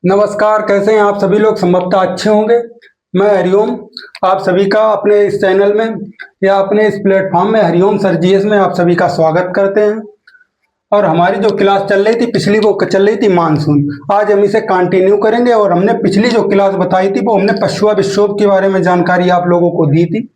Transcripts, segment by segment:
नमस्कार, कैसे हैं आप सभी लोग। संभवतः अच्छे होंगे। मैं हरिओम आप सभी का अपने इस चैनल में या अपने इस प्लेटफॉर्म में हरिओम सर जीएस में आप सभी का स्वागत करते हैं। और हमारी जो क्लास चल रही थी पिछली, वो चल रही थी मानसून। आज हम इसे कंटिन्यू करेंगे और हमने पिछली जो क्लास बताई थी वो हमने पछुआ विक्षोभ के बारे में जानकारी आप लोगों को दी थी।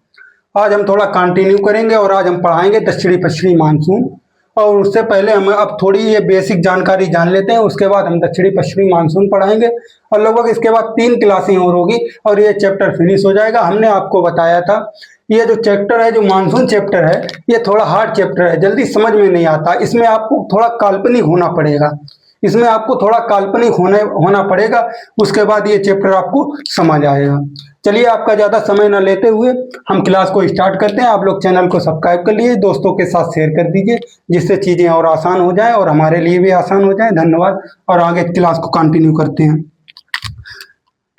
आज हम थोड़ा कंटिन्यू करेंगे और आज हम पढ़ाएंगे दक्षिणी पश्चिमी मानसून। और उससे पहले हम अब थोड़ी ये बेसिक जानकारी जान लेते हैं, उसके बाद हम दक्षिणी पश्चिमी मानसून पढ़ाएंगे और लगभग इसके बाद 3 क्लासें और होगी और ये चैप्टर फिनिश हो जाएगा। हमने आपको बताया था ये जो चैप्टर है, जो मानसून चैप्टर है, ये थोड़ा हार्ड चैप्टर है, जल्दी समझ में नहीं आता। इसमें आपको थोड़ा काल्पनिक होना पड़ेगा, इसमें आपको थोड़ा काल्पनिक होना पड़ेगा, उसके बाद ये चैप्टर आपको समझ आएगा। चलिए आपका ज़्यादा समय न लेते हुए हम क्लास को स्टार्ट करते हैं। आप लोग चैनल को सब्सक्राइब कर लिए, दोस्तों के साथ शेयर कर दीजिए, जिससे चीज़ें और आसान हो जाए और हमारे लिए भी आसान हो जाए। धन्यवाद। और आगे क्लास को कंटिन्यू करते हैं।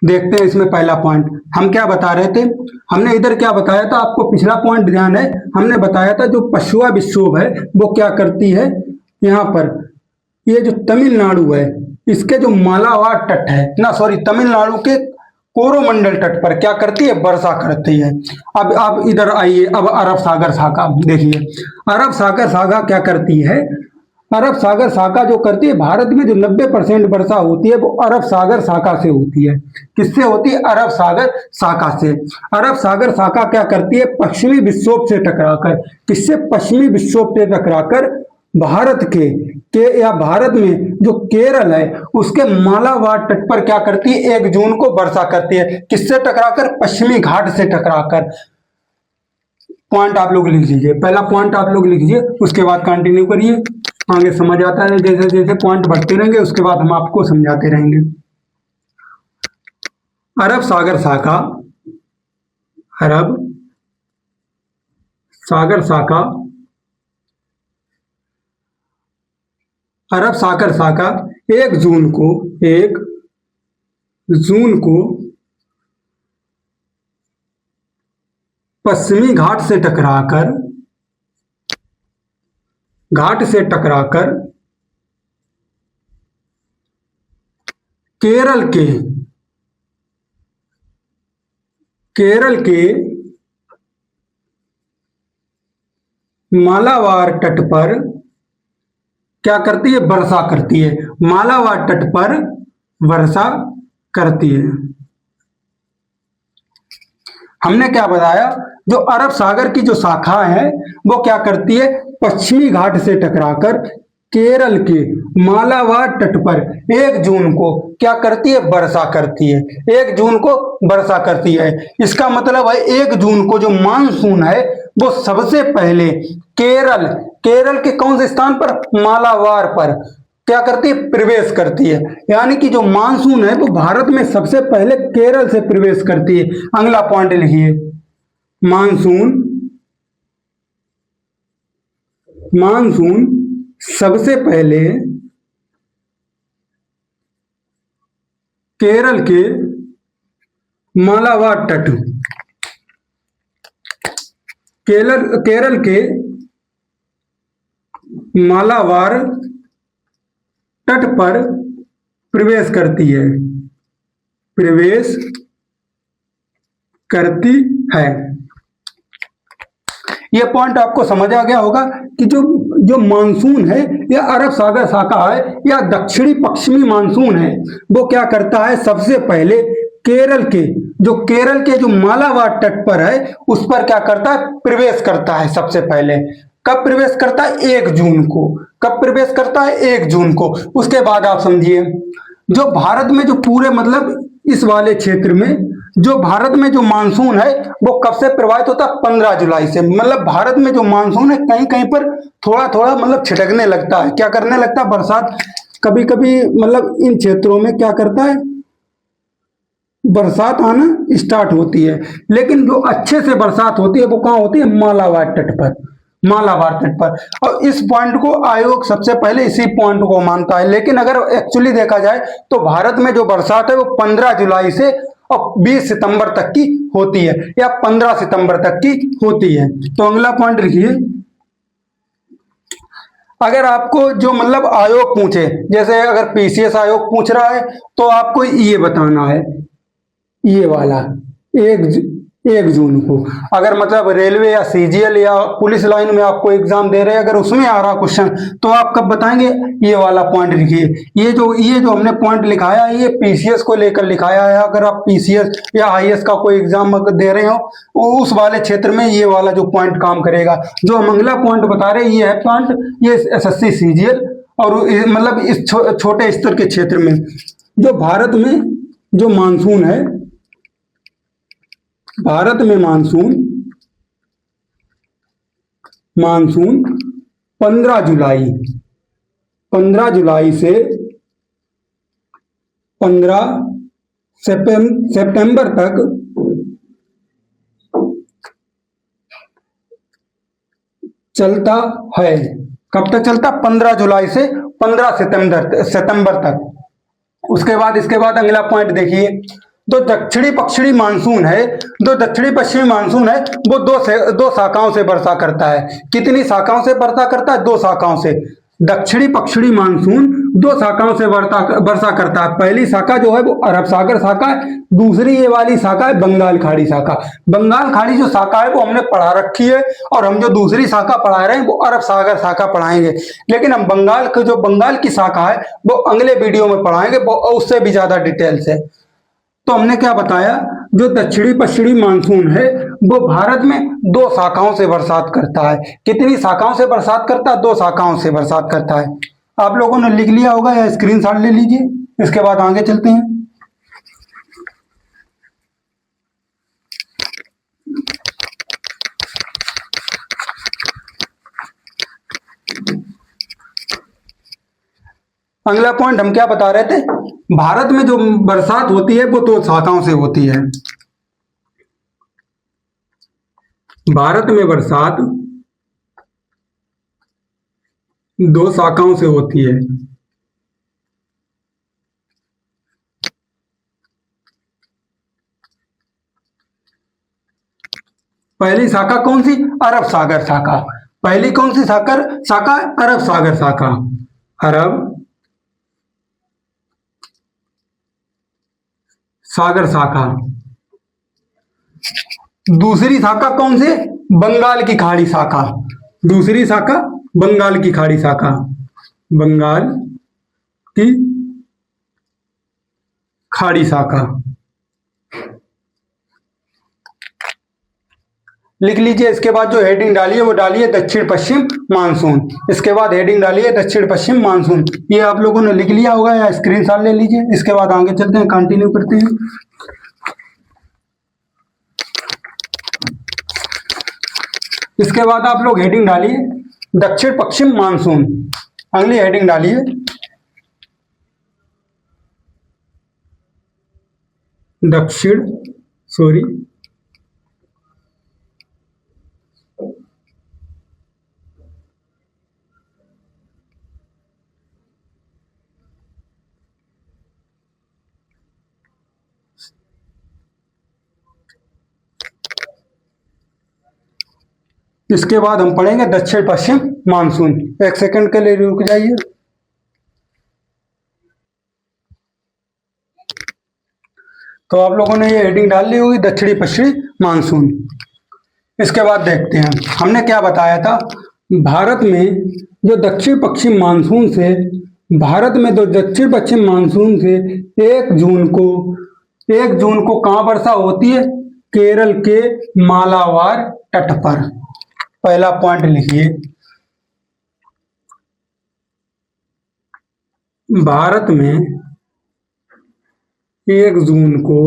देखते हैं इसमें पहला पॉइंट हम क्या बता रहे थे। हमने इधर क्या बताया था, आपको पिछला पॉइंट ध्यान है। हमने बताया था जो पछुआ विक्षोभ है वो क्या करती है, यहाँ पर ये जो तमिलनाडु है इसके जो मालाबार तट है ना, सॉरी, तमिलनाडु के कोरोमंडल तट पर क्या करती है, वर्षा करती है। अब आप इधर आइए, अब अरब सागर शाखा देखिए। अरब सागर शाखा क्या करती है, अरब सागर शाखा जो करती है, भारत में जो 90% वर्षा होती है वो अरब सागर शाखा से होती है। किससे होती है, अरब सागर शाखा से। अरब सागर शाखा क्या करती है, पश्चिमी विक्षोभ से टकराकर, किससे, पश्चिमी विक्षोभ से टकराकर भारत के या भारत में जो केरल है उसके मालाबार तट पर क्या करती है, 1 जून को वर्षा करती है। किससे टकराकर, पश्चिमी घाट से टकराकर। पॉइंट आप लोग लिख लीजिए, पहला पॉइंट आप लोग लिख लीजिए, उसके बाद कंटिन्यू करिए, आगे समझ आता है। जैसे जैसे पॉइंट बढ़ते रहेंगे उसके बाद हम आपको समझाते रहेंगे। अरब सागर शाखा, अरब सागर शाखा, अरब सागर शाखा 1 जून को, 1 जून को पश्चिमी घाट से टकराकर, घाट से टकराकर केरल के, केरल के मालाबार तट पर क्या करती है, वर्षा करती है। मालाबार तट पर वर्षा करती है। हमने क्या बताया, जो अरब सागर की जो शाखा है वो क्या करती है, पश्चिमी घाट से टकराकर केरल के मालाबार तट पर 1 जून को क्या करती है, वर्षा करती है। 1 जून को वर्षा करती है। इसका मतलब है 1 जून को जो मानसून है वो सबसे पहले केरल, केरल के कौन से स्थान पर, मालाबार पर क्या करती है, प्रवेश करती है। यानी कि जो मानसून है वो भारत में सबसे पहले केरल से प्रवेश करती है। अगला पॉइंट लिखिए, मानसून, मानसून सबसे पहले केरल के मालाबार तट, केरल के मालाबार तट पर प्रवेश करती है, प्रवेश करती है। यह पॉइंट आपको समझ आ गया होगा कि जो मानसून है या अरब सागर शाखा है या दक्षिणी पश्चिमी मानसून है वो क्या करता है, सबसे पहले केरल के जो मालाबार तट पर है उस पर क्या करता है, प्रवेश करता है। सबसे पहले कब प्रवेश करता है, 1 जून को। कब प्रवेश करता है, 1 जून को। उसके बाद आप समझिए, जो भारत में जो पूरे मतलब इस वाले क्षेत्र में जो भारत में जो मानसून है वो कब से प्रभावित होता है, 15 जुलाई से। मतलब भारत में जो मानसून है कहीं कहीं पर थोड़ा थोड़ा मतलब छिटकने लगता है, क्या करने लगता है, बरसात कभी कभी मतलब इन क्षेत्रों में क्या करता है, बरसात आना स्टार्ट होती है। लेकिन जो अच्छे से बरसात होती है वो कहाँ होती है, मालाबार तट पर, मालाबार तट पर। और इस पॉइंट को आयोग सबसे पहले इसी पॉइंट को मानता है। लेकिन अगर एक्चुअली देखा जाए तो भारत में जो बरसात है वो 15 जुलाई से और 20 सितंबर तक की होती है या 15 सितंबर तक की होती है। तो अगला पॉइंट लिखिए, अगर आपको जो मतलब आयोग पूछे, जैसे अगर पीसीएस आयोग पूछ रहा है तो आपको ये बताना है, ये वाला एक 1 जून को। अगर मतलब रेलवे या सीजीएल या पुलिस लाइन में आपको एग्जाम दे रहे हैं, अगर उसमें आ रहा क्वेश्चन तो आप कब बताएंगे, ये वाला पॉइंट लिखिए। ये जो हमने पॉइंट लिखाया है ये पीसीएस को लेकर लिखाया है। अगर आप पीसीएस या आईएएस का कोई एग्जाम दे रहे हो उस वाले क्षेत्र में ये वाला जो पॉइंट काम करेगा। जो हम अगला पॉइंट बता रहे हैं ये है पॉइंट, ये एसएससी सीजीएल और मतलब इस छोटे स्तर के क्षेत्र में जो भारत में जो मानसून है, भारत में मानसून 15 जुलाई से 15 सितंबर तक चलता है। कब तक चलता? 15 जुलाई से 15 सितंबर तक। उसके बाद इसके बाद अगला पॉइंट देखिए, जो दक्षिणी पश्चिमी मानसून है, जो दक्षिणी पश्चिमी मानसून है वो दो शाखाओं से वर्षा करता है। कितनी शाखाओं से वर्षा करता है? 2 शाखाओं से। दक्षिणी पश्चिमी मानसून 2 शाखाओं से वर्षा करता है। पहली शाखा जो है वो अरब सागर शाखा है, दूसरी ये वाली शाखा है बंगाल खाड़ी शाखा। बंगाल खाड़ी जो शाखा है वो हमने पढ़ा रखी है और हम जो दूसरी शाखा पढ़ा रहे हैं वो अरब सागर शाखा पढ़ाएंगे, लेकिन हम बंगाल की शाखा है वो अगले वीडियो में पढ़ाएंगे, वो उससे भी ज्यादा डिटेल से। तो हमने क्या बताया, जो दक्षिणी पश्चिमी मानसून है वो भारत में 2 शाखाओं से बरसात करता है। कितनी शाखाओं से बरसात करता है? 2 शाखाओं से बरसात करता है। आप लोगों ने लिख लिया होगा या स्क्रीनशॉट ले लीजिए। इसके बाद आगे चलते हैं। अगला पॉइंट हम क्या बता रहे थे, भारत में जो बरसात होती है वो 2 शाखाओं से होती है। भारत में बरसात 2 शाखाओं से होती है। पहली शाखा कौन सी? अरब सागर शाखा। पहली कौन सी शाखा? अरब सागर शाखा। अरब सागर शाखा। दूसरी शाखा कौन सी? बंगाल की खाड़ी शाखा। दूसरी शाखा बंगाल की खाड़ी शाखा। बंगाल की खाड़ी शाखा लिख लीजिए। इसके बाद जो हेडिंग डालिए वो डालिए दक्षिण पश्चिम मानसून। इसके बाद हेडिंग डालिए दक्षिण पश्चिम मानसून। ये आप लोगों ने लिख लिया होगा या स्क्रीनशॉट ले लीजिए। इसके बाद आगे चलते हैं, कंटिन्यू करते हैं। इसके बाद आप लोग हेडिंग डालिए दक्षिण पश्चिम मानसून। अगली हेडिंग डालिए इसके बाद हम पढ़ेंगे दक्षिण पश्चिम मानसून। 1 सेकंड के लिए रुक जाइए। तो आप लोगों ने ये हेडिंग डाल ली होगी दक्षिणी पश्चिमी मानसून। इसके बाद देखते हैं हमने क्या बताया था। भारत में जो दक्षिण पश्चिम मानसून से 1 जून को कहाँ वर्षा होती है? केरल के मालाबार तट पर। पहला पॉइंट लिखिए, भारत में 1 जून को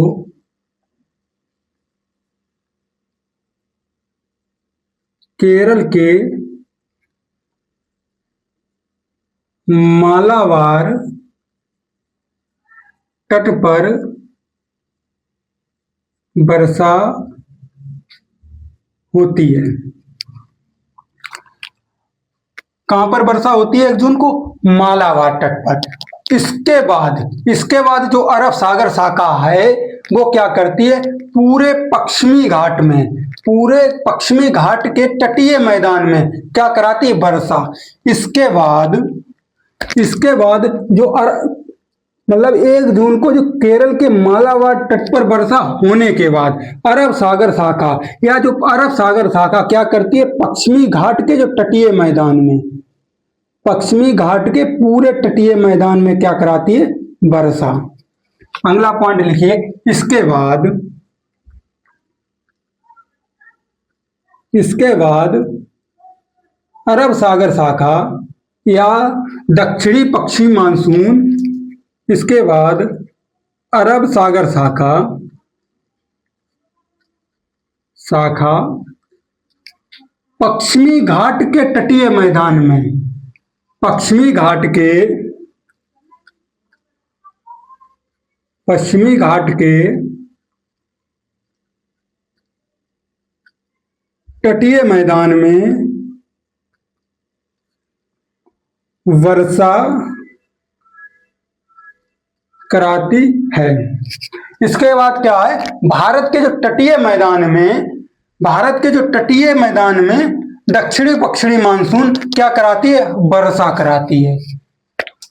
केरल के मालाबार तट पर वर्षा होती है। कहां पर वर्षा होती है 1 जून को? मालाबार तट पर। इसके बाद जो अरब सागर शाखा है वो क्या करती है, पूरे पश्चिमी घाट के तटीय मैदान में क्या कराती है, वर्षा। इसके बाद जो मतलब 1 जून को जो केरल के मालाबार तट पर वर्षा होने के बाद अरब सागर शाखा क्या करती है, पश्चिमी घाट के जो तटीय मैदान में, पश्चिमी घाट के पूरे तटीय मैदान में क्या कराती है, वर्षा। अगला पॉइंट लिखिए, इसके बाद अरब सागर शाखा या दक्षिणी पश्चिमी मानसून, इसके बाद अरब सागर शाखा पश्चिमी घाट के तटीय मैदान में, पश्चिमी घाट के तटीय मैदान में वर्षा कराती है। इसके बाद क्या है, भारत के जो तटीय मैदान में दक्षिणी पश्चिमी मानसून क्या कराती है, वर्षा कराती है।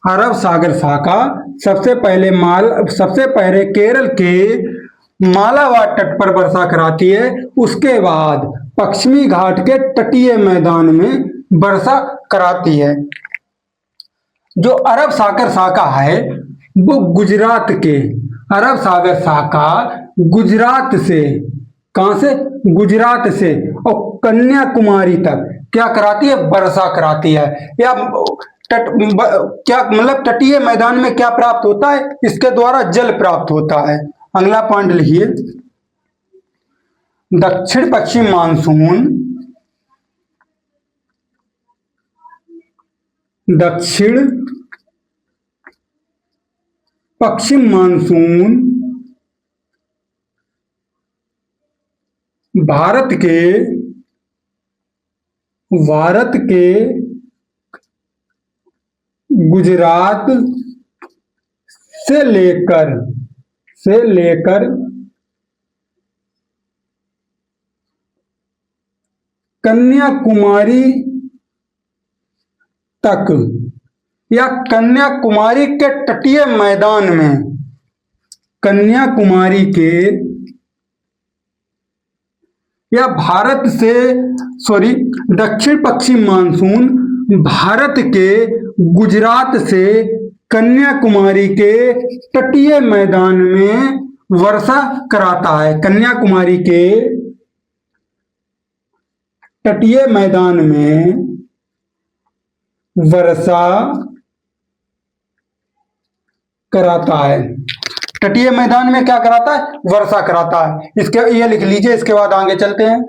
अरब सागर शाखा सबसे पहले केरल के मालाबार तट पर वर्षा कराती है, उसके बाद पश्चिमी घाट के तटीय मैदान में वर्षा कराती है। जो अरब सागर शाखा है वो अरब सागर शाखा गुजरात से, कहां से, गुजरात से और कन्याकुमारी तक क्या कराती है, वर्षा कराती है। या क्या मतलब तटीय मैदान में क्या प्राप्त होता है, इसके द्वारा जल प्राप्त होता है। अगला पॉइंट लिखिए, दक्षिण पश्चिम मानसून, दक्षिण पश्चिम मानसून भारत के गुजरात से लेकर कन्याकुमारी तक या कन्याकुमारी के तटीय मैदान में, दक्षिण पश्चिम मानसून भारत के गुजरात से कन्याकुमारी के तटीय मैदान में वर्षा कराता है। कन्याकुमारी के तटीय मैदान में वर्षा कराता है। तटीय मैदान में क्या कराता है, वर्षा कराता है। ये लिख लीजिए, इसके बाद आगे चलते हैं।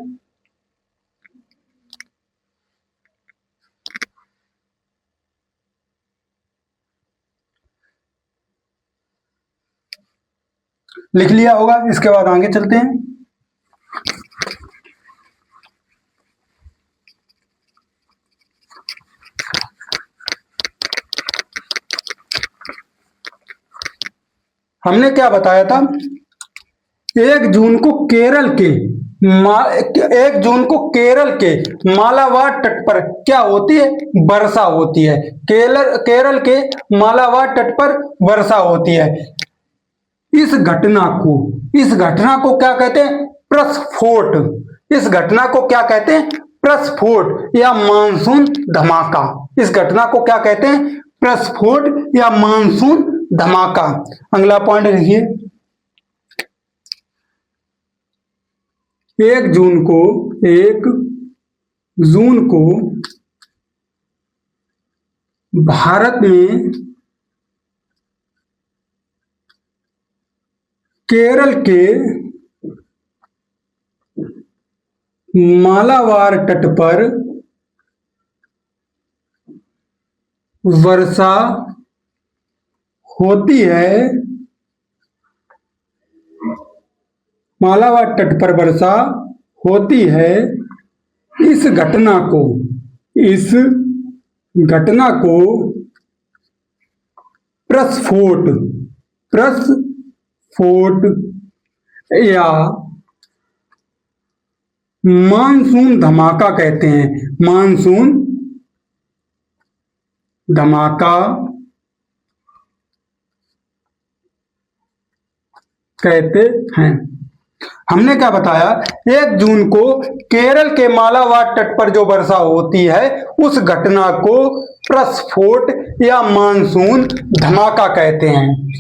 लिख लिया होगा, इसके बाद आगे चलते हैं। हमने क्या बताया था, 1 जून को केरल के मालाबार तट पर क्या होती है, वर्षा होती है। केरल के मालाबार तट पर वर्षा होती है। इस घटना को क्या कहते हैं, प्रस्फोट। इस घटना को क्या कहते हैं, प्रस्फोट या मानसून धमाका। इस घटना को क्या कहते हैं, प्रस्फोट या मानसून धमाका। अगला पॉइंट लिखिए, 1 जून को भारत में केरल के मालाबार तट पर वर्षा होती है। मालाबार तट पर वर्षा होती है। इस घटना को प्रस्फोट या मानसून धमाका कहते हैं। मानसून धमाका कहते हैं। हमने क्या बताया, 1 जून को केरल के मालाबार तट पर जो वर्षा होती है उस घटना को प्रस्फोट या मानसून धमाका कहते हैं।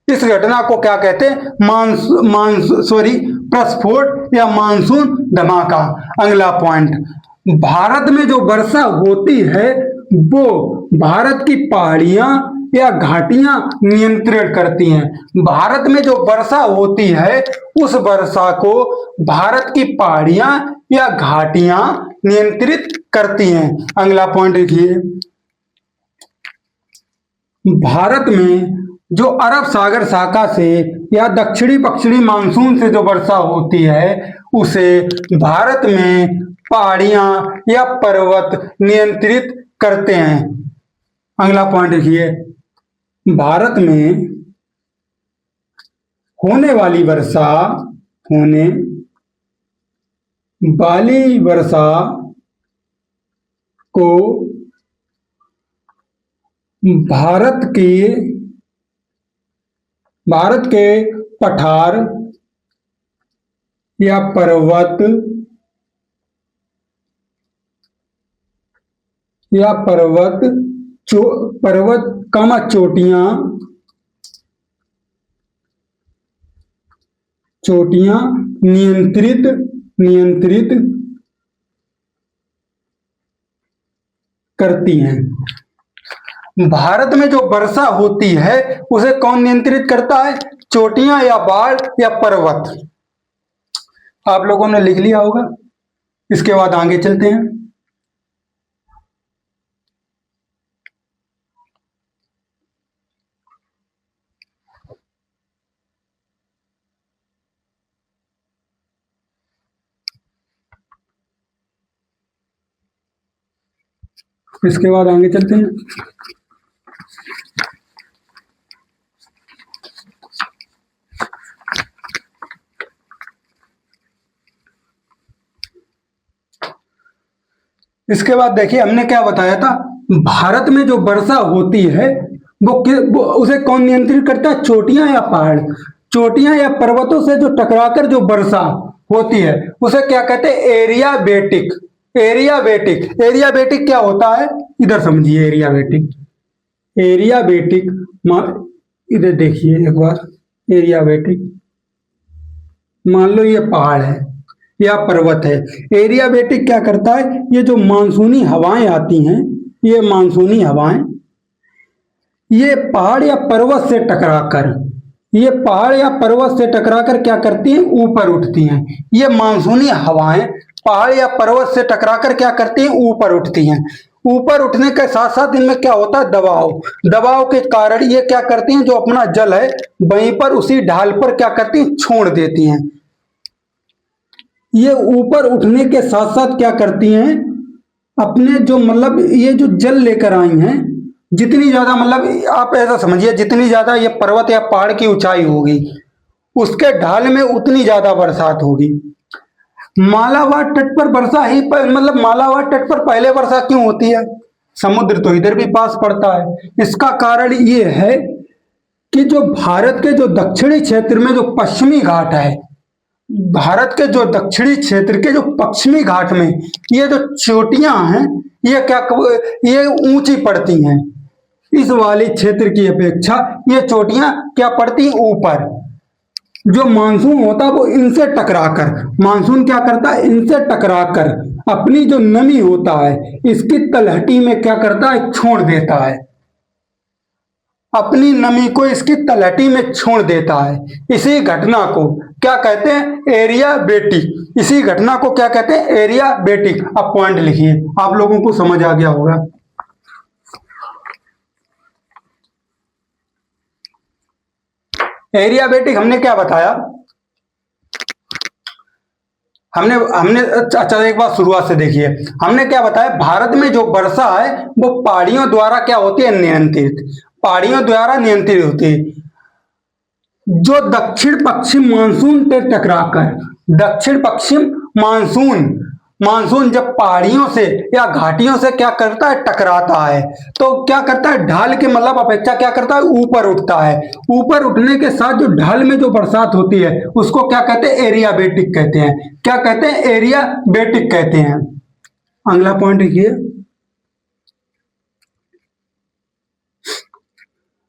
इस घटना को क्या कहते हैं, प्रस्फोट या मानसून धमाका। अगला पॉइंट, भारत में जो वर्षा होती है वो भारत की पहाड़ियां या घाटियां नियंत्रित करती हैं। भारत में जो वर्षा होती है उस वर्षा को भारत की पहाड़ियां या घाटियां नियंत्रित करती हैं। अगला पॉइंट देखिए, भारत में जो अरब सागर शाखा से या दक्षिणी पश्चिमी मानसून से जो वर्षा होती है उसे भारत में पहाड़ियां या पर्वत नियंत्रित करते हैं। अगला पॉइंट देखिए, भारत में होने वाली वर्षा को भारत के पठार या पर्वत चोटियां नियंत्रित करती हैं। भारत में जो वर्षा होती है उसे कौन नियंत्रित करता है, चोटियां या बाढ़ या पर्वत। आप लोगों ने लिख लिया होगा। इसके बाद आगे चलते हैं। इसके बाद आगे चलते हैं। इसके बाद देखिए, हमने क्या बताया था, भारत में जो वर्षा होती है वो उसे कौन नियंत्रित करता है, चोटियां या पहाड़। चोटियां या पर्वतों से जो टकराकर जो वर्षा होती है उसे क्या कहते हैं, एरियाबेटिक। एरियाबेटिक क्या होता है, इधर समझिए। एरियाबेटिक इधर देखिए एक बार। एरियाबेटिक, मान लो ये पहाड़ है या पर्वत है। एरियाबेटिक क्या करता है, ये जो मानसूनी हवाएं आती हैं, ये मानसूनी हवाएं ये पहाड़ या पर्वत से टकराकर क्या करती हैं, ऊपर उठती हैं। ये मानसूनी हवाएं पहाड़ या पर्वत से टकराकर क्या करती हैं, ऊपर उठती हैं। ऊपर उठने के साथ साथ इनमें क्या होता है, दबाव के कारण ये क्या करती हैं, जो अपना जल है वहीं पर उसी ढाल पर क्या करती हैं, छोड़ देती हैं। ये ऊपर उठने के साथ साथ क्या करती हैं, अपने जो ये जो जल लेकर आई हैं, जितनी ज्यादा आप ऐसा समझिए, जितनी ज्यादा ये पर्वत या पहाड़ की ऊंचाई होगी उसके ढाल में उतनी ज्यादा बरसात होगी। मालाबार तट पर वर्षा ही मालाबार तट पर पहले वर्षा क्यों होती है, समुद्र तो इधर भी पास पड़ता है। इसका कारण ये है कि जो भारत के जो दक्षिणी क्षेत्र में जो पश्चिमी घाट है, भारत के जो दक्षिणी क्षेत्र के जो पश्चिमी घाट में ये जो चोटियां हैं ये ऊंची पड़ती हैं। इस वाले क्षेत्र की अपेक्षा ये चोटियां क्या पड़ती हैं, ऊपर। जो मानसून होता है वो इनसे टकराकर, मानसून क्या करता है, इनसे टकराकर अपनी जो नमी होता है इसकी तलहटी में क्या करता है, छोड़ देता है। अपनी नमी को इसकी तलहटी में छोड़ देता है। इसी घटना को क्या कहते हैं, एरियाबेटिक। इसी घटना को क्या कहते हैं, एरियाबेटिक। अब पॉइंट लिखिए, आप लोगों को समझ आ गया होगा। एरियाबेटिक हमने क्या बताया, हमने अच्छा एक बार शुरुआत से देखिए। हमने क्या बताया, भारत में जो वर्षा है वो पहाड़ियों द्वारा क्या होती है, नियंत्रित। पहाड़ियों द्वारा नियंत्रित होती है। जो दक्षिण पश्चिम मानसून से टकराकर, दक्षिण पश्चिम मानसून, मानसून जब पहाड़ियों से या घाटियों से क्या करता है, टकराता है, तो क्या करता है, ढाल के मतलब अपेक्षा क्या करता है, ऊपर उठता है। ऊपर उठने के साथ जो ढाल में जो बरसात होती है उसको क्या कहते हैं, एरियाबेटिक कहते हैं। क्या कहते हैं, एरियाबेटिक कहते हैं। अगला पॉइंट देखिए,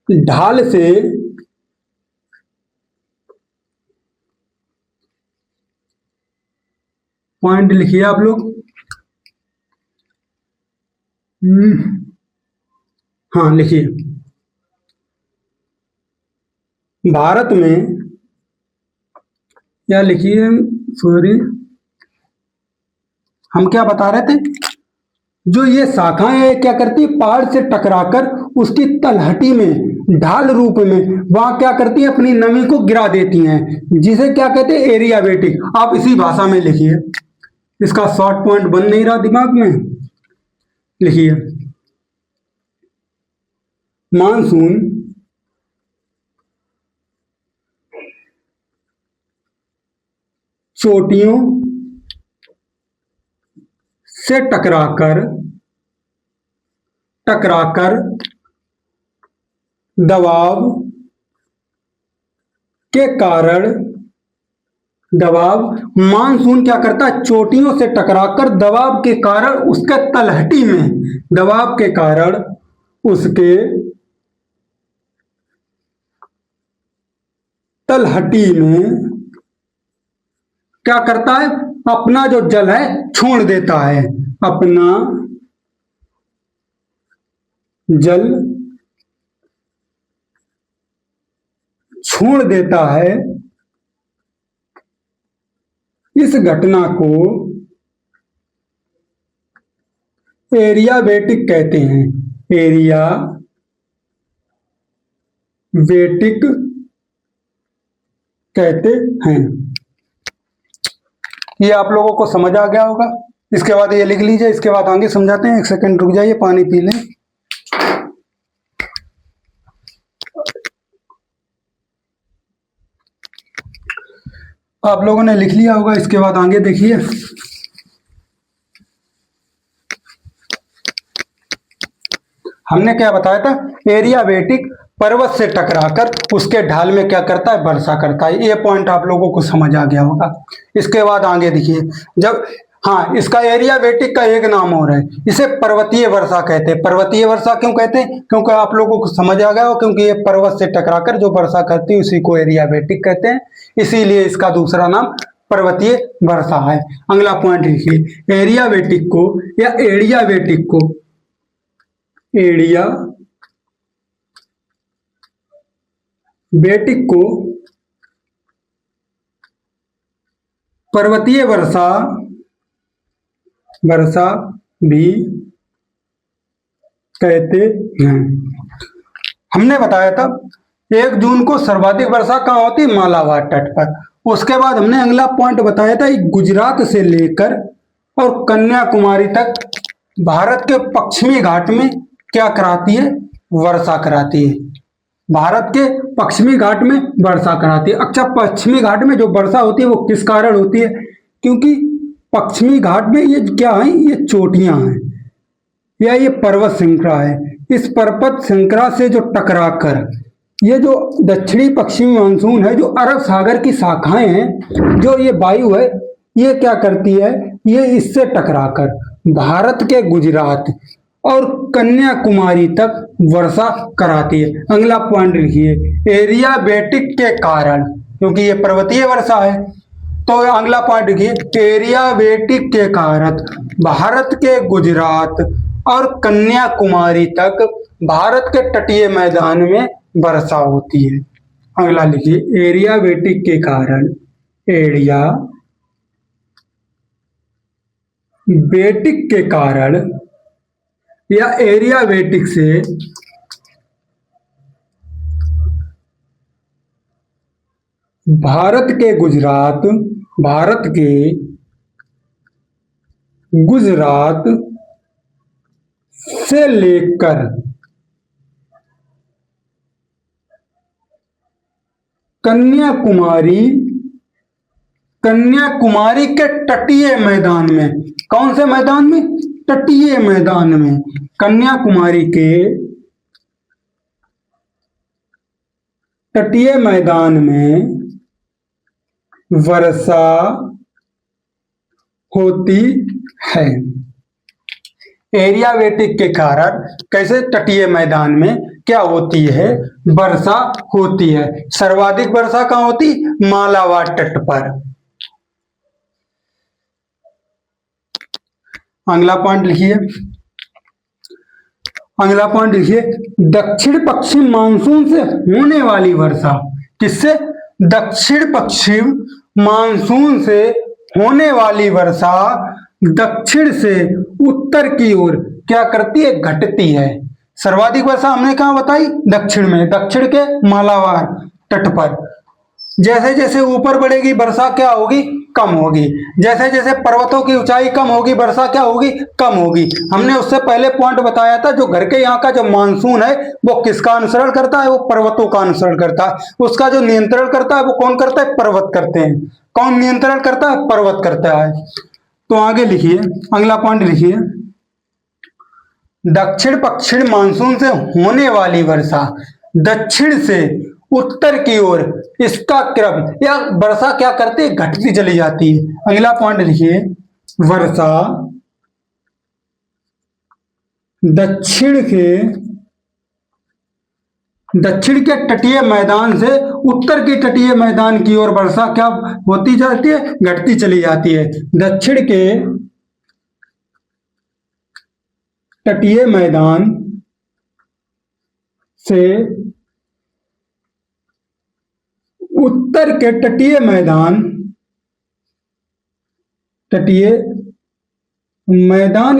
ढाल से पॉइंट लिखिए आप लोग। हाँ लिखिए, भारत में, या लिखिए, सॉरी, हम क्या बता रहे थे, जो ये शाखाएं क्या करती है, पहाड़ से टकराकर उसकी तलहटी में ढाल रूप में वहां क्या करती है, अपनी नमी को गिरा देती हैं, जिसे क्या कहते हैं, एरियाबेटिक। आप इसी भाषा में लिखिए, इसका शॉर्ट पॉइंट बन नहीं रहा दिमाग में, लिखिए, मानसून चोटियों से टकराकर दबाव के कारण, दबाव, मानसून क्या करता है, चोटियों से टकराकर दबाव के कारण उसके तलहटी में, दबाव के कारण उसके तलहटी में क्या करता है, अपना जो जल है छोड़ देता है, अपना जल छोड़ देता है। इस घटना को एरियाबेटिक कहते हैं, एरियाबेटिक कहते हैं। ये आप लोगों को समझ आ गया होगा। इसके बाद ये लिख लीजिए, इसके बाद आगे समझाते हैं। एक सेकंड रुक जाइए, पानी पी लें। आप लोगों ने लिख लिया होगा, इसके बाद आगे देखिए, हमने क्या बताया था, एरियाबेटिक पर्वत से टकराकर उसके ढाल में क्या करता है, वर्षा करता है। ये पॉइंट आप लोगों को समझ आ गया होगा। इसके बाद आगे देखिए, जब, हाँ, इसका एरियाबेटिक का एक नाम और है, इसे पर्वतीय वर्षा कहते हैं। पर्वतीय वर्षा क्यों कहते हैं, क्योंकि आप लोगों को समझ आ गया हो, क्योंकि ये पर्वत से टकराकर जो वर्षा करती है उसी को एरियाबेटिक कहते हैं, इसीलिए इसका दूसरा नाम पर्वतीय वर्षा है। अगला पॉइंट लिखिए, एरियाबेटिक को या एरियाबेटिक को, एरियाबेटिक को पर्वतीय वर्षा भी कहते हैं। हमने बताया था 1 जून को सर्वाधिक वर्षा कहाँ होती है, मालाबार तट पर। उसके बाद हमने अगला पॉइंट बताया था, गुजरात से लेकर और कन्याकुमारी तक भारत के पश्चिमी घाट में क्या कराती है, वर्षा कराती है। भारत के पश्चिमी घाट में वर्षा कराती है। अच्छा, पश्चिमी घाट में जो वर्षा होती है वो किस कारण होती है, क्योंकि पश्चिमी घाट में ये क्या है, ये चोटियां हैं या ये पर्वत श्रृंखला है। इस पर्वत श्रृंखला से जो टकराकर ये जो दक्षिणी पश्चिमी मानसून है, जो अरब सागर की शाखाएं हैं, जो ये वायु है, ये क्या करती है, ये इससे टकराकर भारत के गुजरात और कन्याकुमारी तक वर्षा कराती है। अगला पॉइंट लिखिए, एरियाबेटिक के कारण, क्योंकि ये पर्वतीय वर्षा है, तो अगला पॉइंट लिखिए, एरियाबेटिक के कारण भारत के गुजरात और कन्याकुमारी तक भारत के तटीय मैदान में वर्षा होती है। अगला लिखिए, एरियाबेटिक के कारण, एरियाबेटिक के कारण या एरियाबेटिक से भारत के गुजरात से लेकर कन्याकुमारी, कन्याकुमारी के तटीय मैदान में, कौन से मैदान में? तटीय मैदान में। कन्याकुमारी के तटीय मैदान में वर्षा होती है। एरियाबेटिक के कारण कैसे तटीय मैदान में क्या होती है? वर्षा होती है। सर्वाधिक वर्षा कहाँ होती? मालाबार तट पर। अगला पॉइंट लिखिए, अगला पॉइंट लिखिए, दक्षिण पश्चिम मानसून से होने वाली वर्षा। किससे? दक्षिण पश्चिम मानसून से होने वाली वर्षा दक्षिण से उत्तर की ओर क्या करती है? घटती है। सर्वाधिक वर्षा हमने कहाँ बताई? दक्षिण में, दक्षिण के मालाबार तट पर। जैसे जैसे ऊपर बढ़ेगी वर्षा क्या होगी? कम होगी। जैसे जैसे पर्वतों की ऊंचाई कम होगी वर्षा क्या होगी? कम होगी। हमने उससे पहले पॉइंट बताया था, जो घर के यहाँ का जो मानसून है वो किसका अनुसरण करता है? वो पर्वतों का अनुसरण करता है। उसका जो नियंत्रण करता है वो कौन करता है? पर्वत करते हैं। कौन नियंत्रण करता है? पर्वत करता है। तो आगे लिखिए, अगला पॉइंट लिखिए, दक्षिण पश्चिम मानसून से होने वाली वर्षा दक्षिण से उत्तर की ओर, इसका क्रम या वर्षा क्या करती है? घटती चली जाती है। अगला पॉइंट लिखिए, वर्षा दक्षिण के तटीय मैदान से उत्तर के तटीय मैदान की ओर वर्षा क्या होती जाती है? घटती चली जाती है। दक्षिण के तटीय मैदान से उत्तर के तटीय मैदान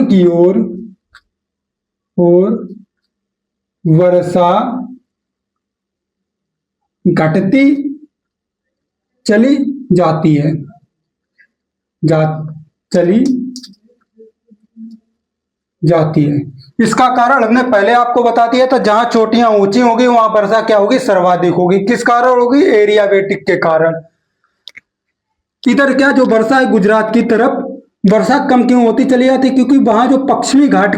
की ओर वर्षा घटती चली जाती है। इसका कारण हमने पहले आपको बता दिया था, जहां चोटियां ऊंची होगी वहां वर्षा क्या होगी? सर्वाधिक होगी। किस कारण होगी? एरियाबेटिक के कारण। इधर क्या जो वर्षा है गुजरात की तरफ, वर्षा कम क्यों होती चली जाती? क्योंकि वहां जो पश्चिमी घाट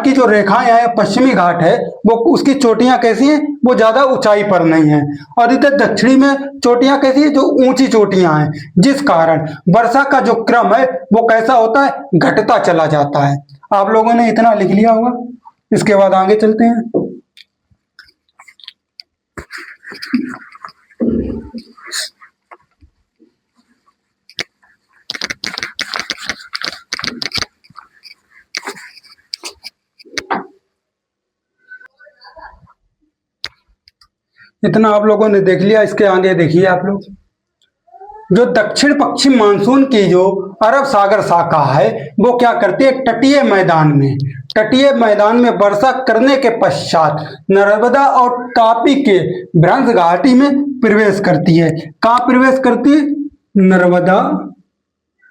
की जो रेखाएं हैं, पश्चिमी घाट है वो, उसकी चोटियां कैसी हैं? वो ज्यादा ऊंचाई पर नहीं है। और इधर दक्षिणी में चोटियां कैसी है? जो ऊंची चोटियां हैं, जिस कारण वर्षा का जो क्रम है वो कैसा होता है? घटता चला जाता है। आप लोगों ने इतना लिख लिया होगा। इसके बाद आगे चलते हैं। इतना आप लोगों ने देख लिया। इसके आगे देखिए आप लोग, जो दक्षिण पश्चिम मानसून की जो अरब सागर शाखा है वो क्या करती है? तटीय मैदान में वर्षा करने के पश्चात नर्मदा और तापी के भ्रंश घाटी में प्रवेश करती है। कहाँ प्रवेश करती है? नर्मदा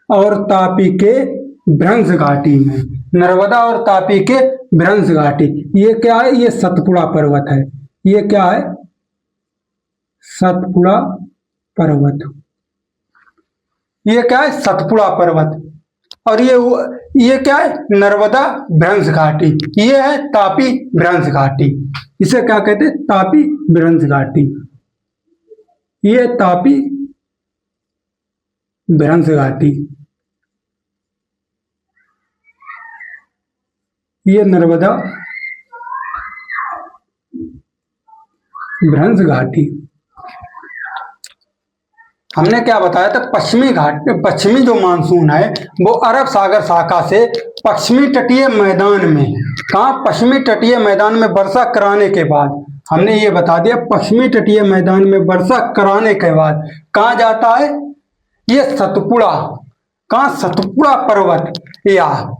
और तापी के भ्रंश घाटी में। नर्मदा और तापी के भ्रंश घाटी, ये क्या है? ये सतपुड़ा पर्वत है। ये क्या है? सतपुड़ा पर्वत। ये क्या है? सतपुड़ा पर्वत। और ये क्या है? नर्मदा भ्रंश घाटी। ये है तापी भ्रंश घाटी। इसे क्या कहते हैं? तापी भ्रंश घाटी। ये तापी भ्रंश घाटी, ये नर्मदा भ्रंश घाटी। हमने क्या बताया था? पश्चिमी जो मानसून है वो अरब सागर शाखा से पश्चिमी तटीय मैदान में, कहाँ? पश्चिमी तटीय मैदान में वर्षा कराने के बाद, हमने ये बता दिया, पश्चिमी तटीय मैदान में वर्षा कराने के बाद कहाँ जाता है? ये सतपुड़ा, कहाँ? सतपुड़ा पर्वत या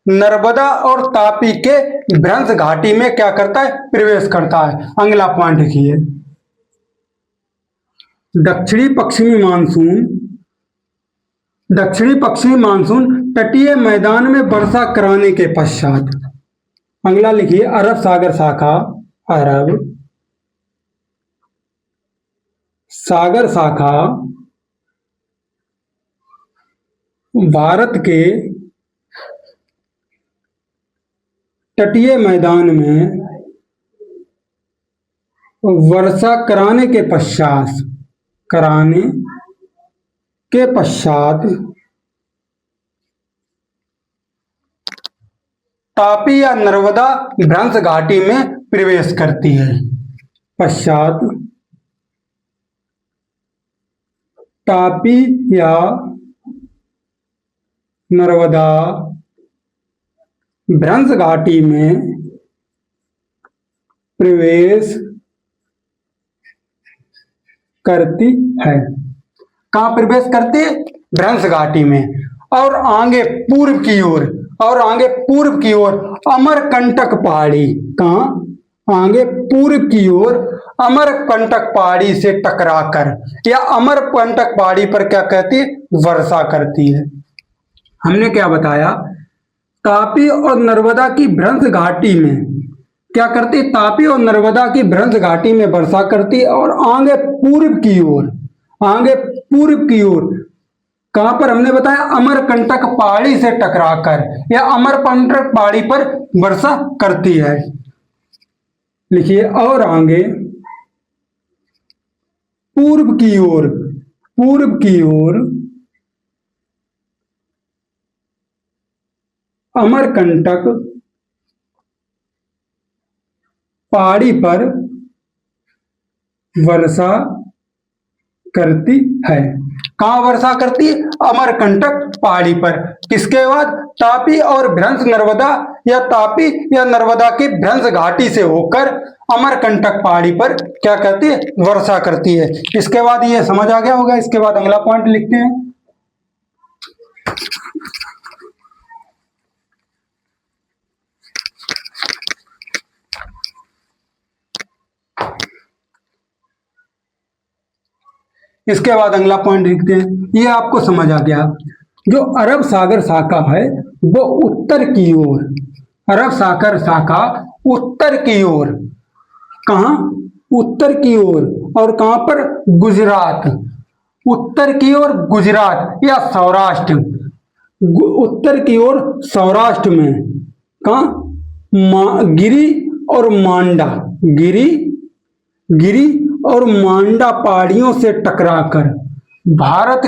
नर्मदा और तापी के भ्रंश घाटी में क्या करता है? प्रवेश करता है। अगला पॉइंट देखिए, दक्षिणी पश्चिमी मानसून तटीय मैदान में वर्षा कराने के पश्चात, अगला लिखिए, अरब सागर शाखा, अरब सागर शाखा भारत के तटीय मैदान में वर्षा कराने के पश्चात तापी या नर्मदा भ्रंश घाटी में प्रवेश करती है। पश्चात तापी या नर्मदा भ्रंश घाटी में प्रवेश करती है। कहाँ प्रवेश करती है? भ्रंश घाटी में। और आगे पूर्व की ओर अमरकंटक पहाड़ी, कहाँ? आगे पूर्व की ओर अमरकंटक पहाड़ी से टकराकर या अमरकंटक पहाड़ी पर क्या कहती है? वर्षा करती है। हमने क्या बताया? तापी और नर्मदा की भ्रंश घाटी में क्या करती? तापी और नर्मदा की भ्रंश घाटी में वर्षा करती है। और आगे पूर्व की ओर कहां पर? हमने बताया अमरकंटक पहाड़ी से टकराकर या अमरकंटक पहाड़ी पर वर्षा करती है। लिखिए, और आगे पूर्व की ओर अमरकंटक पहाड़ी पर वर्षा करती है। कहां वर्षा करती है? अमरकंटक पहाड़ी पर। किसके बाद? तापी और भ्रंश नर्मदा या तापी या नर्मदा की भ्रंश घाटी से होकर अमरकंटक पहाड़ी पर क्या करती है? वर्षा करती है। इसके बाद ये समझ आ गया होगा। इसके बाद अगला पॉइंट लिखते हैं। इसके बाद अगला पॉइंट लिखते हैं। ये आपको समझ आ गया। जो अरब सागर शाखा है वो उत्तर की ओर, अरब सागर शाखा उत्तर की ओर, कहां? उत्तर की ओर। और कहां पर? गुजरात। उत्तर की ओर गुजरात या सौराष्ट्र, उत्तर की ओर सौराष्ट्र में कहां? गिरी और मांडा पहाड़ियों से टकराकर भारत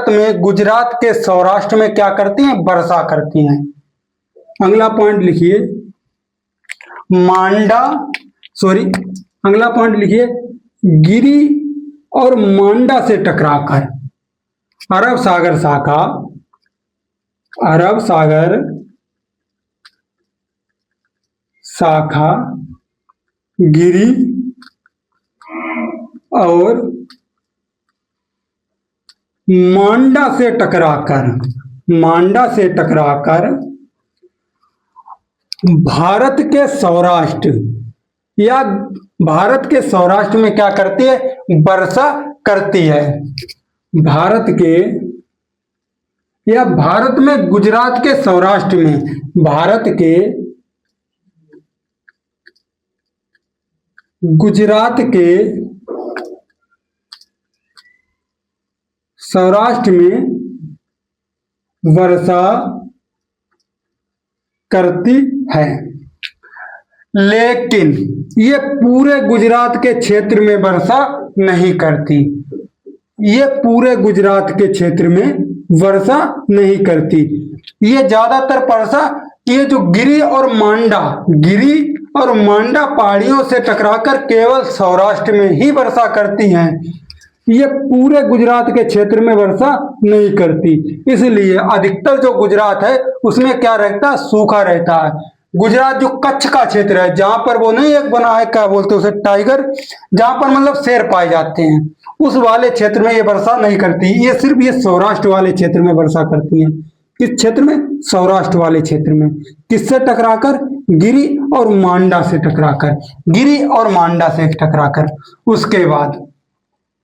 में गुजरात के सौराष्ट्र में क्या करती हैं? वर्षा करती हैं। अगला पॉइंट लिखिए, अगला पॉइंट लिखिए, गिरी और मांडा से टकराकर अरब सागर शाखा गिरी और मांडा से टकराकर भारत के सौराष्ट्र में क्या करती है? वर्षा करती है। भारत में गुजरात के सौराष्ट्र में, गुजरात के सौराष्ट्र में वर्षा करती है। लेकिन ये पूरे गुजरात के क्षेत्र में वर्षा नहीं करती। ये ज्यादातर वर्षा ये जो गिरी और मांडा पहाड़ियों से टकराकर केवल सौराष्ट्र में ही वर्षा करती हैं। ये पूरे गुजरात के क्षेत्र में वर्षा नहीं करती। इसलिए अधिकतर जो गुजरात है उसमें क्या रहता है? सूखा रहता है। गुजरात जो कच्छ का क्षेत्र है, जहां पर वो नहीं एक बना है, क्या बोलते हैं उसे? टाइगर, जहां पर मतलब शेर पाए जाते हैं, उस वाले क्षेत्र में ये वर्षा नहीं करती। ये सिर्फ ये सौराष्ट्र वाले क्षेत्र में वर्षा करती है। किस क्षेत्र में? सौराष्ट्र वाले क्षेत्र में। किससे टकराकर? गिरी और मांडा से टकराकर।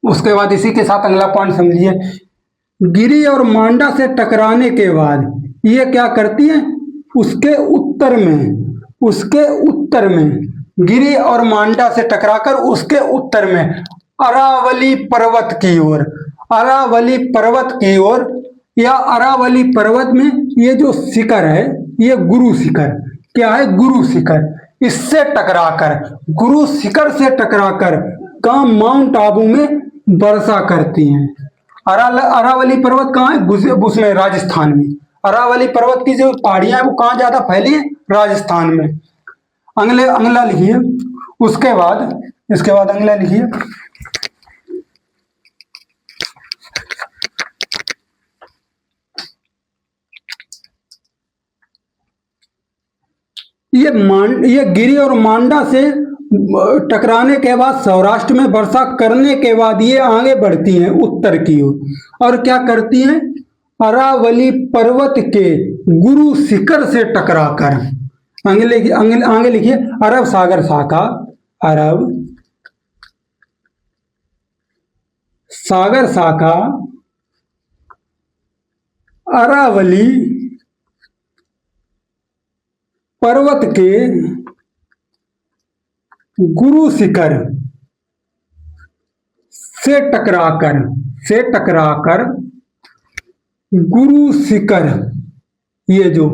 उसके बाद इसी के साथ अगला पॉइंट समझिए। गिरी और मांडा से टकराने के बाद ये क्या करती है? उसके उत्तर में गिरी और मांडा से टकराकर उसके उत्तर में अरावली पर्वत की ओर, अरावली पर्वत की ओर, या अरावली पर्वत में ये जो शिखर है ये गुरु शिखर, क्या है, गुरु शिखर, इससे टकराकर, गुरु शिखर से टकराकर कहाँ, माउंट आबू में वर्षा करती हैं। अरावली पर्वत कहाँ है, उसमें राजस्थान में। अरावली पर्वत की जो पहाड़ियां हैं वो कहाँ ज्यादा फैली है, राजस्थान में। अगला लिखिए, उसके बाद, इसके बाद अगला लिखिए, ये गिरी और मांडा से टकराने के बाद सौराष्ट्र में वर्षा करने के बाद ये आगे बढ़ती हैं उत्तर की ओर और क्या करती हैं, अरावली पर्वत के गुरु शिखर से टकराकर, आगे लिखिए, अरब सागर शाखा, अरब सागर शाखा अरावली पर्वत के गुरु शिखर से टकराकर गुरु शिखर, ये जो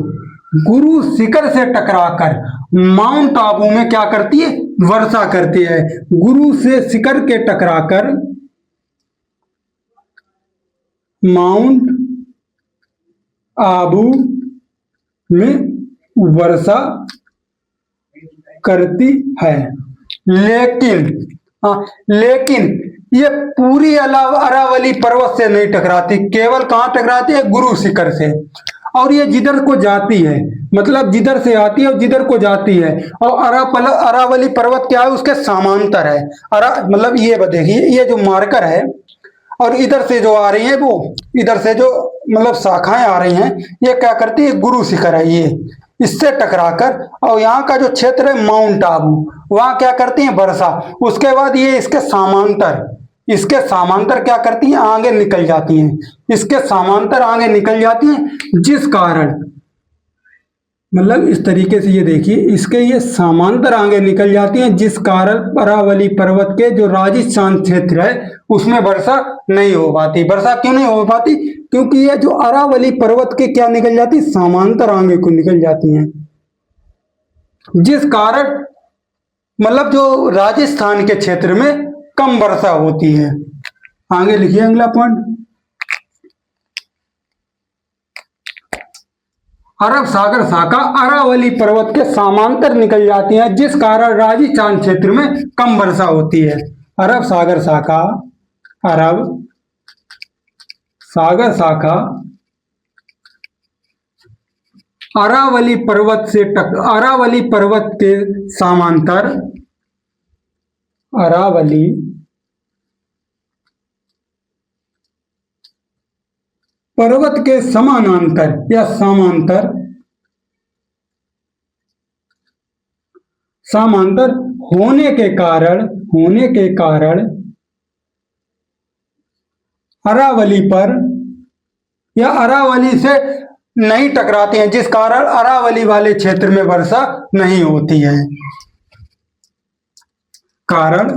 गुरु शिखर से टकराकर माउंट आबू में क्या करती है, वर्षा करती है। गुरु से शिखर के टकराकर माउंट आबू में वर्षा करती है। लेकिन ये पूरी अरावली पर्वत से नहीं टकराती, केवल कहां टकराती है, गुरु शिखर से। और ये जिधर को जाती है, मतलब जिधर से आती है और जिधर को जाती है, और अरावली पर्वत क्या है, उसके समांतर है। मतलब ये देखिए, ये जो मार्कर है और इधर से जो आ रही है, वो इधर से जो मतलब शाखाएं आ रही हैं, ये क्या करती है, गुरु शिखर है ये, इससे टकराकर, और यहाँ का जो क्षेत्र है माउंट आबू, वहां क्या करती है, वर्षा। उसके बाद ये इसके समांतर क्या करती हैं, आगे निकल जाती हैं, इसके समांतर आगे निकल जाती हैं, जिस कारण, मतलब इस तरीके से ये देखिए, इसके ये समांतर आगे निकल जाती हैं, जिस कारण अरावली पर्वत के जो राजस्थान क्षेत्र है उसमें वर्षा नहीं हो पाती। वर्षा क्यों नहीं हो पाती, क्योंकि ये जो अरावली पर्वत के क्या निकल जाती, समांतर आगे को निकल जाती हैं, जिस कारण मतलब जो राजस्थान के क्षेत्र में कम वर्षा होती है। आगे लिखिए अगला पॉइंट, अरब सागर शाखा अरावली पर्वत के समांतर निकल जाती है, जिस कारण राजस्थान क्षेत्र में कम वर्षा होती है। अरब सागर शाखा अरावली पर्वत के समांतर, अरावली पर्वत के समानांतर या समांतर होने के कारण अरावली पर या अरावली से नहीं टकराती हैं, जिस कारण अरावली वाले क्षेत्र में वर्षा नहीं होती है। कारण